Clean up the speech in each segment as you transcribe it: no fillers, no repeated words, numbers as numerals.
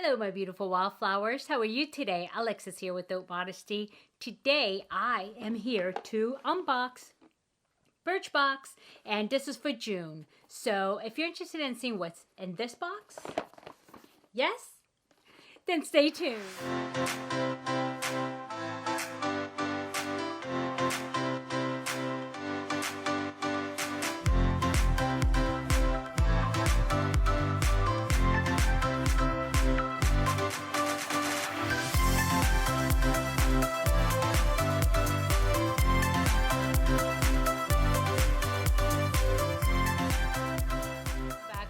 Hello, my beautiful wildflowers. How are you today? Alexis here with Modesty. Today, I am here to unbox Birchbox, and this is for June. So, if you're interested in seeing what's in this box, yes, then stay tuned.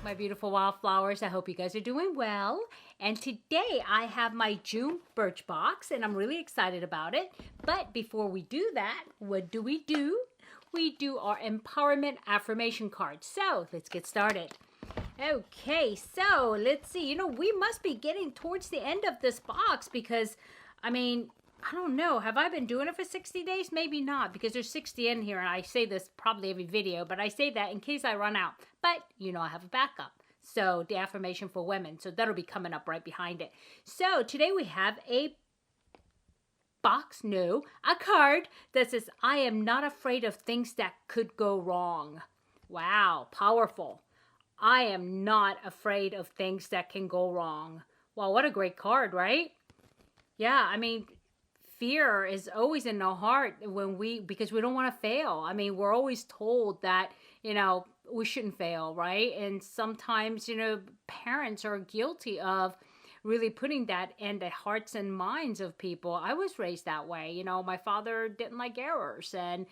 My beautiful wildflowers, I hope you guys are doing well. And today I have my June Birchbox, and I'm really excited about it. But before we do that, what do? We do our empowerment affirmation card. So let's get started. Okay, so let's see. We must be getting towards the end of this box because, I don't know. Have I been doing it for 60 days? Maybe not, because there's 60 in here, and I say this probably every video, but I say that in case I run out. But, I have a backup. So, the affirmation for women. So, that'll be coming up right behind it. So, today we have a card that says, I am not afraid of things that could go wrong. Wow, powerful. I am not afraid of things that can go wrong. Wow, what a great card, right? Yeah, fear is always in our heart because we don't want to fail. We're always told that, we shouldn't fail, right? And sometimes, parents are guilty of really putting that in the hearts and minds of people. I was raised that way. My father didn't like errors, and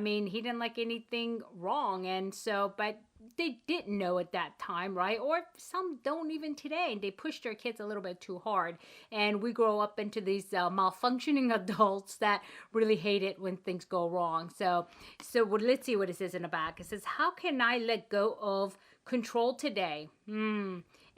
he didn't like anything wrong. And so, but they didn't know at that time, right? Or some don't even today, and they push their kids a little bit too hard. And we grow up into these malfunctioning adults that really hate it when things go wrong. So let's see what it says in the back. It says, how can I let go of control today?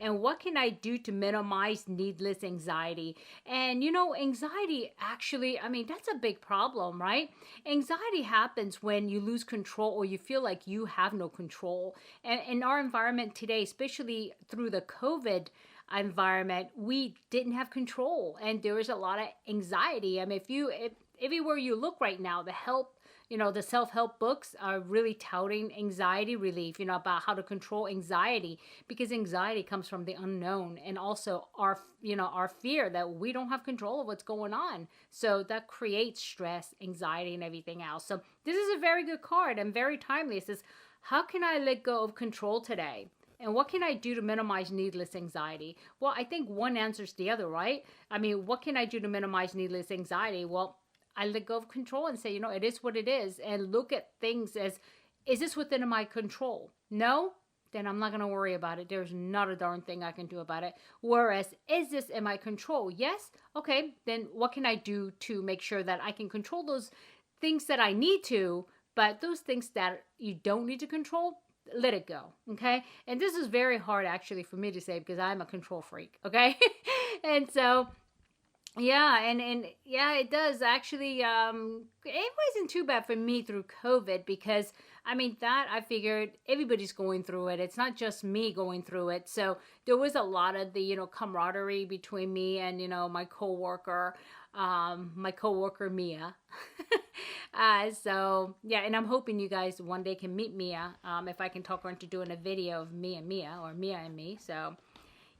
And what can I do to minimize needless anxiety? And anxiety actually, that's a big problem, right? Anxiety happens when you lose control or you feel like you have no control. And in our environment today, especially through the COVID environment, we didn't have control, and there is a lot of anxiety. If everywhere you look right now, the self-help books are really touting anxiety relief, about how to control anxiety, because anxiety comes from the unknown, and also our fear that we don't have control of what's going on. So that creates stress, anxiety, and everything else. So this is a very good card and very timely. It says, how can I let go of control today? And what can I do to minimize needless anxiety? Well, I think one answers the other, right? What can I do to minimize needless anxiety? Well, I let go of control and say, it is what it is, and look at things as, is this within my control? No? Then I'm not going to worry about it. There's not a darn thing I can do about it. Whereas, is this in my control? Yes? Okay, then what can I do to make sure that I can control those things that I need to, but those things that you don't need to control, let it go, okay? And this is very hard actually for me to say because I'm a control freak, okay? And so, yeah, and yeah, it does actually, it wasn't too bad for me through COVID because, that I figured everybody's going through it. It's not just me going through it. So there was a lot of the, camaraderie between me and, my coworker Mia. So yeah, and I'm hoping you guys one day can meet Mia, if I can talk her into doing a video of me and Mia, or Mia and me. So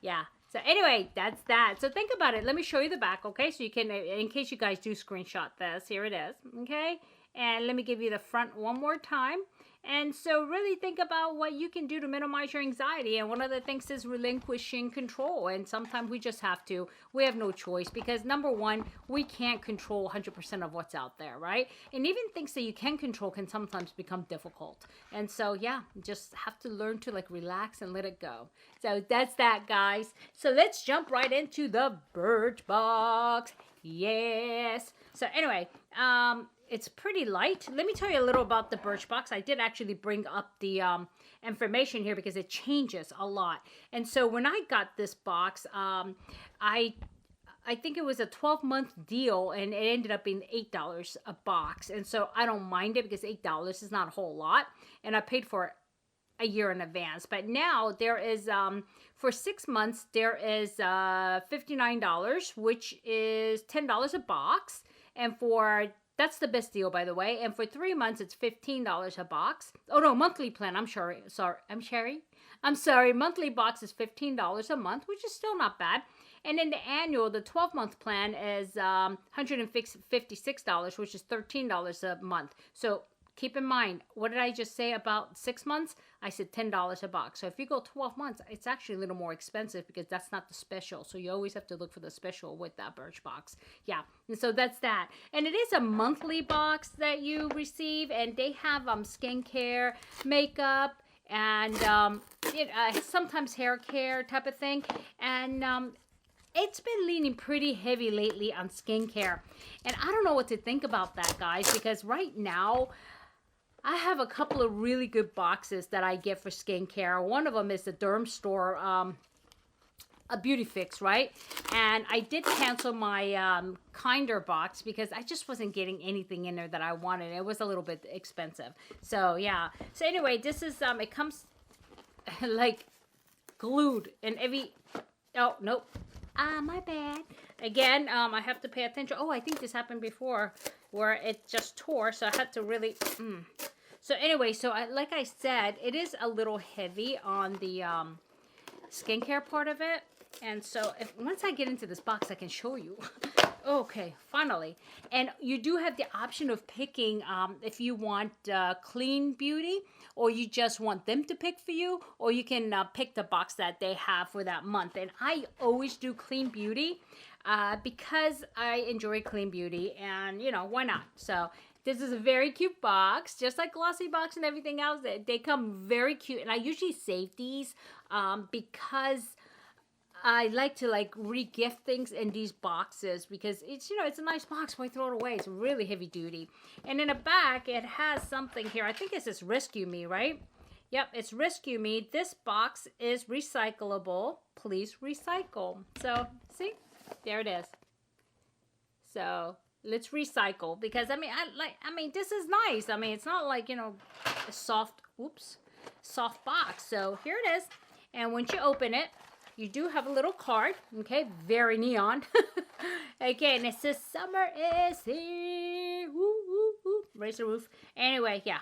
yeah. So anyway, that's that. So think about it. Let me show you the back, okay? So you can, in case you guys do screenshot this, here it is, okay? And let me give you the front one more time. And so really think about what you can do to minimize your anxiety. And one of the things is relinquishing control. And sometimes we just have to. We have no choice because, number one, we can't control 100% of what's out there, right? And even things that you can control can sometimes become difficult. And so, yeah, just have to learn to relax and let it go. So that's that, guys. So let's jump right into the Birchbox. Yes. So anyway, it's pretty light. Let me tell you a little about the Birchbox. I did actually bring up the information here because it changes a lot. And so when I got this box, I think it was a 12-month deal, and it ended up being $8 a box. And so I don't mind it because $8 is not a whole lot. And I paid for a year in advance. But now there is, for 6 months, there is $59, which is $10 a box. And that's the best deal, by the way. And for 3 months, it's $15 a box. Oh, no, monthly plan. I'm sorry. Monthly box is $15 a month, which is still not bad. And then the annual, the 12-month plan is $156, which is $13 a month. So keep in mind, what did I just say about 6 months? I said $10 a box. So if you go 12 months, it's actually a little more expensive because that's not the special. So you always have to look for the special with that Birchbox. Yeah, and so that's that. And it is a monthly box that you receive, and they have skincare, makeup, and sometimes hair care type of thing. And it's been leaning pretty heavy lately on skincare. And I don't know what to think about that, guys, because right now I have a couple of really good boxes that I get for skincare. One of them is the Derm Store, a Beauty Fix, right? And I did cancel my Kinder box because I just wasn't getting anything in there that I wanted. It was a little bit expensive. So, yeah. So, anyway, this is, it comes like glued in every, oh, nope. My bad. Again, I have to pay attention. Oh, I think this happened before where it just tore, so I had to really, So anyway, so like I said, it is a little heavy on the skincare part of it. And so once I get into this box, I can show you. Okay, finally. And you do have the option of picking if you want clean beauty, or you just want them to pick for you, or you can pick the box that they have for that month. And I always do clean beauty because I enjoy clean beauty, and why not? So this is a very cute box, just like Glossybox and everything else. They come very cute, and I usually save these because I like to re-gift things in these boxes because it's it's a nice box. Why throw it away? It's really heavy duty. And in the back, it has something here. I think it says Rescue Me, right? Yep, it's Rescue Me. This box is recyclable. Please recycle. So see, there it is. So let's recycle because I mean this is nice. I mean it's not like a soft box. So here it is. And once you open it, you do have a little card, okay, very neon. Okay, and it says summer is here. Woo, woo, woo. Raise the roof. Anyway, yeah.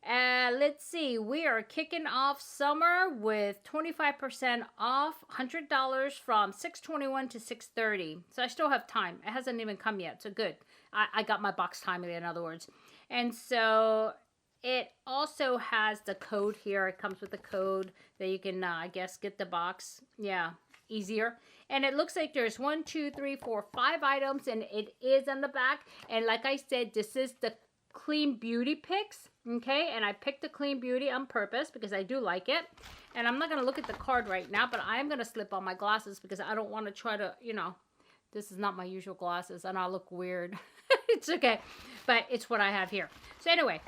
Let's see. We are kicking off summer with 25% off, $100 from $6.21 to $6.30. So I still have time. It hasn't even come yet, so good. I got my box timely, in other words. And so it also has the code here. It comes with the code that you can, I guess, get the box. Yeah, easier. And it looks like there's 1, 2, 3, 4, 5 items, and it is on the back. And like I said, this is the Clean Beauty picks, okay? And I picked the Clean Beauty on purpose because I do like it. And I'm not going to look at the card right now, but I am going to slip on my glasses because I don't want to try to, this is not my usual glasses, and I'll look weird. It's okay, but it's what I have here. So anyway,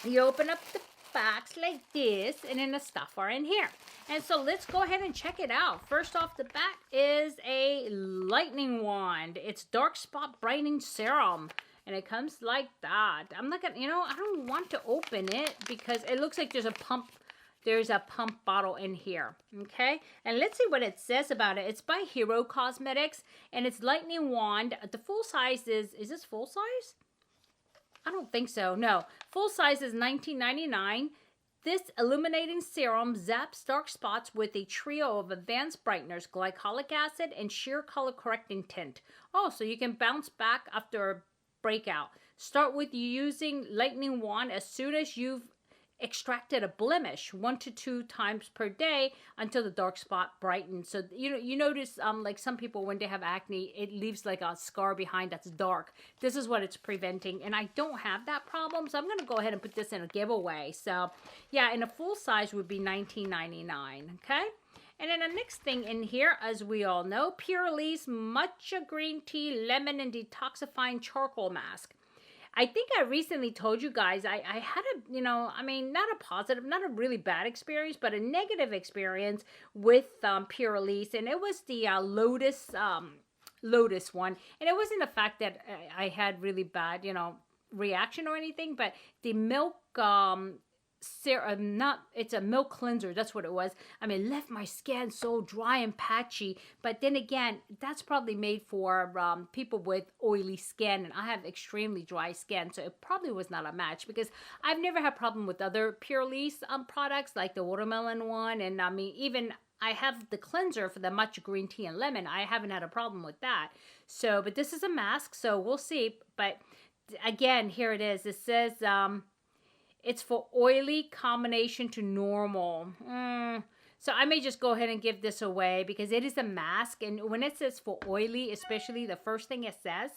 you open up the box like this, and then the stuff are in here. And so let's go ahead and check it out. First off the bat is a lightning wand. It's dark spot brightening serum, and it comes like that. I'm not gonna, I don't want to open it because it looks like there's a pump. There's a pump bottle in here, okay? And let's see what it says about it. It's by Allure Cosmetics, and it's lightning wand. The full size is this full size? I don't think so. No. Full size is $19.99. This illuminating serum zaps dark spots with a trio of advanced brighteners, glycolic acid, and sheer color correcting tint. Oh, so you can bounce back after a breakout. Start with using lightning wand as soon as you've extracted a blemish 1 to 2 times per day until the dark spot brightens. So you notice like some people when they have acne, it leaves like a scar behind that's dark. This is what it's preventing, and I don't have that problem, so I'm gonna go ahead and put this in a giveaway. So yeah, and a full size would be $19.99. Okay. And then the next thing in here, as we all know, Pure Lee's Matcha Green Tea Lemon and Detoxifying Charcoal Mask. I think I recently told you guys I had a, not a positive, not a really bad experience, but a negative experience with Pure Lee's, and it was the Lotus one. And it wasn't the fact that I had really bad, reaction or anything, but the milk serum, it's a milk cleanser. That's what it was. I mean, it left my skin so dry and patchy. But then again, that's probably made for people with oily skin. And I have extremely dry skin. So it probably was not a match because I've never had a problem with other Purelisse products like the watermelon one. And I mean, even I have the cleanser for the matcha green tea and lemon. I haven't had a problem with that. So, but this is a mask. So we'll see. But again, here it is. It says, it's for oily combination to normal. So I may just go ahead and give this away because it is a mask. And when it says for oily, especially the first thing it says,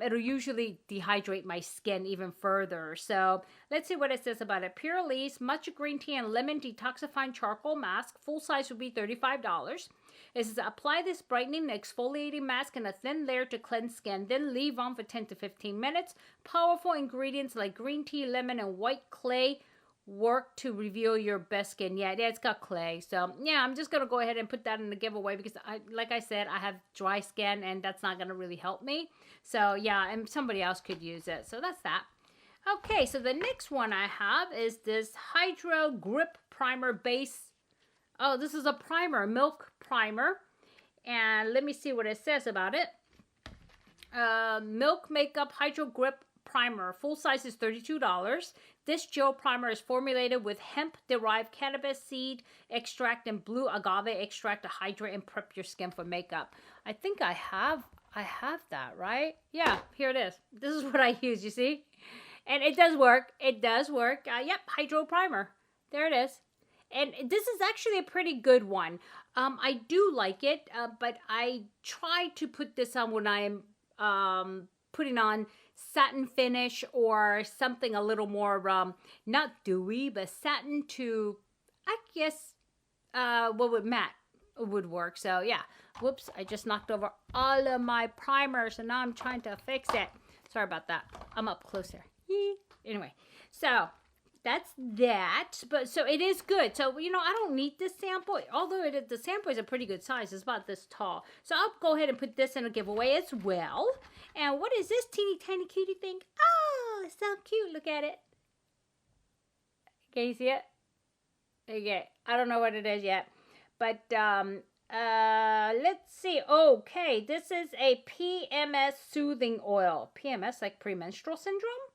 it'll usually dehydrate my skin even further. So let's see what it says about it. Purelisse matcha green tea and lemon detoxifying charcoal mask. Full size would be $35. It says apply this brightening exfoliating mask in a thin layer to cleanse skin. Then leave on for 10 to 15 minutes. Powerful ingredients like green tea, lemon, and white clay work to reveal your best skin. Yeah, it's got clay. So yeah, I'm just going to go ahead and put that in the giveaway because like I said, I have dry skin and that's not going to really help me. So yeah, and somebody else could use it. So that's that. Okay, so the next one I have is this Hydro Grip Primer Base. Oh, this is a primer, milk primer. And let me see what it says about it. Milk Makeup Hydro Grip Primer. Full size is $32. This gel primer is formulated with hemp-derived cannabis seed extract and blue agave extract to hydrate and prep your skin for makeup. I think I have that, right? Yeah, here it is. This is what I use, you see? And it does work. It does work. Yep, Hydro Primer. There it is. And this is actually a pretty good one. I do like it, but I try to put this on when I am putting on satin finish or something a little more, not dewy, but satin to, I guess, what would matte would work. So yeah, whoops, I just knocked over all of my primer, so now I'm trying to fix it. Sorry about that. I'm up closer. Anyway, so that's that. But so it is good. So, you know, I don't need this sample, although the sample is a pretty good size. It's about this tall. So I'll go ahead and put this in a giveaway as well. And what is this teeny tiny cutie thing? Oh, it's so cute. Look at it. Can you see it? Okay. I don't know what it is yet. But let's see. Okay. This is a PMS soothing oil. PMS, like premenstrual syndrome?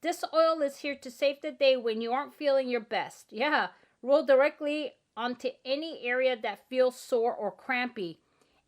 This oil is here to save the day when you aren't feeling your best. Yeah. Roll directly onto any area that feels sore or crampy.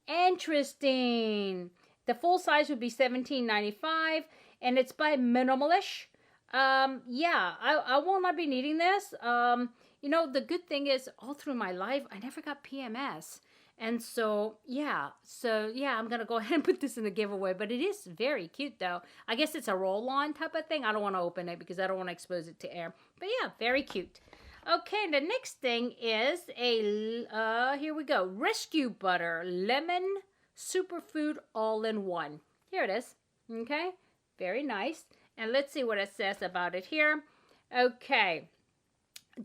Interesting. The full size would be $17.95 and it's by Minimalish. Yeah, I will not be needing this. You know, the good thing is all through my life, I never got PMS. And so, yeah, I'm going to go ahead and put this in the giveaway. But it is very cute, though. I guess it's a roll-on type of thing. I don't want to open it because I don't want to expose it to air. But yeah, very cute. Okay, the next thing is a, here we go, Rescue Butter Lemon Superfood All-in-One. Here it is. Okay, very nice. And let's see what it says about it here. Okay.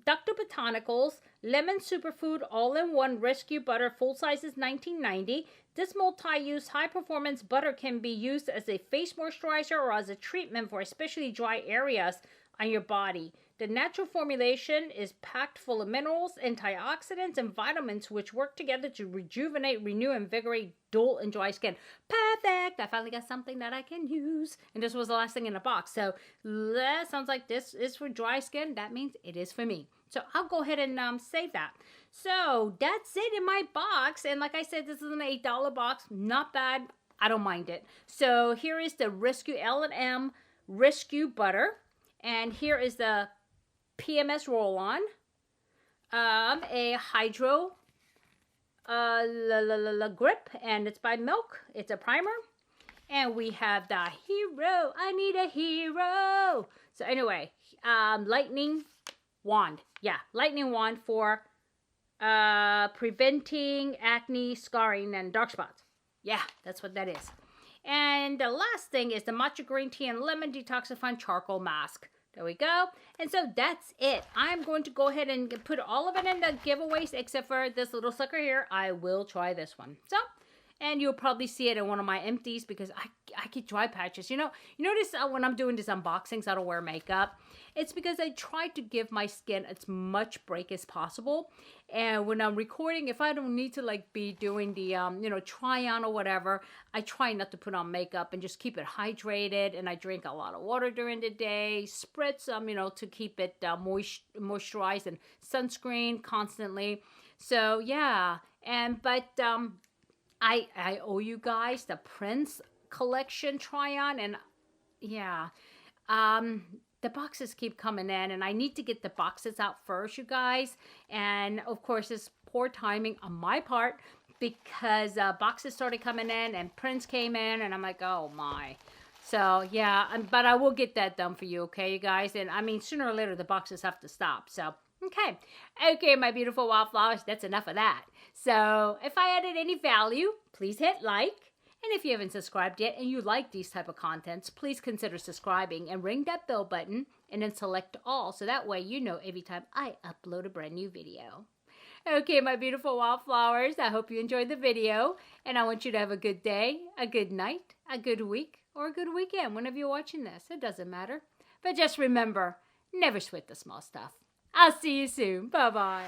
Dr. Botanicals Lemon Superfood All-in-One Rescue Butter. Full size is $19.90. This multi-use high-performance butter can be used as a face moisturizer or as a treatment for especially dry areas on your body. The natural formulation is packed full of minerals, antioxidants, and vitamins which work together to rejuvenate, renew, and invigorate dull and dry skin. Perfect! I finally got something that I can use. And this was the last thing in the box. So that sounds like this is for dry skin. That means it is for me. So I'll go ahead and save that. So that's it in my box. And like I said, this is an $8 box. Not bad. I don't mind it. So here is the Rescue L&M Rescue Butter. And here is the PMS roll-on, a Hydro Grip, and it's by Milk. It's a primer. And we have the Hero. I need a hero. So anyway, lightning wand. Yeah, lightning wand for preventing acne, scarring, and dark spots. Yeah, that's what that is. And the last thing is the matcha green tea and lemon detoxifying charcoal mask. There we go. And so that's it. I'm going to go ahead and put all of it in the giveaways except for this little sucker here. I will try this one. So And you'll probably see it in one of my empties because I get dry patches. You notice when I'm doing these unboxings, I don't wear makeup. It's because I try to give my skin as much break as possible. And when I'm recording, if I don't need to like be doing the, try on or whatever, I try not to put on makeup and just keep it hydrated. And I drink a lot of water during the day, spritz some, to keep it moisturized, and sunscreen constantly. So yeah, but I owe you guys the Prince collection try-on, and yeah, the boxes keep coming in, and I need to get the boxes out first, you guys. And of course, it's poor timing on my part because boxes started coming in and Prince came in, and I'm like, oh my. So yeah, but I will get that done for you, okay, you guys? And I mean, sooner or later, the boxes have to stop, so... Okay, my beautiful wildflowers, that's enough of that. So, if I added any value, please hit like. And if you haven't subscribed yet and you like these type of contents, please consider subscribing and ring that bell button and then select all, so that way you know every time I upload a brand new video. Okay, my beautiful wildflowers, I hope you enjoyed the video, and I want you to have a good day, a good night, a good week, or a good weekend whenever you're watching this. It doesn't matter. But just remember, never sweat the small stuff. I'll see you soon. Bye-bye.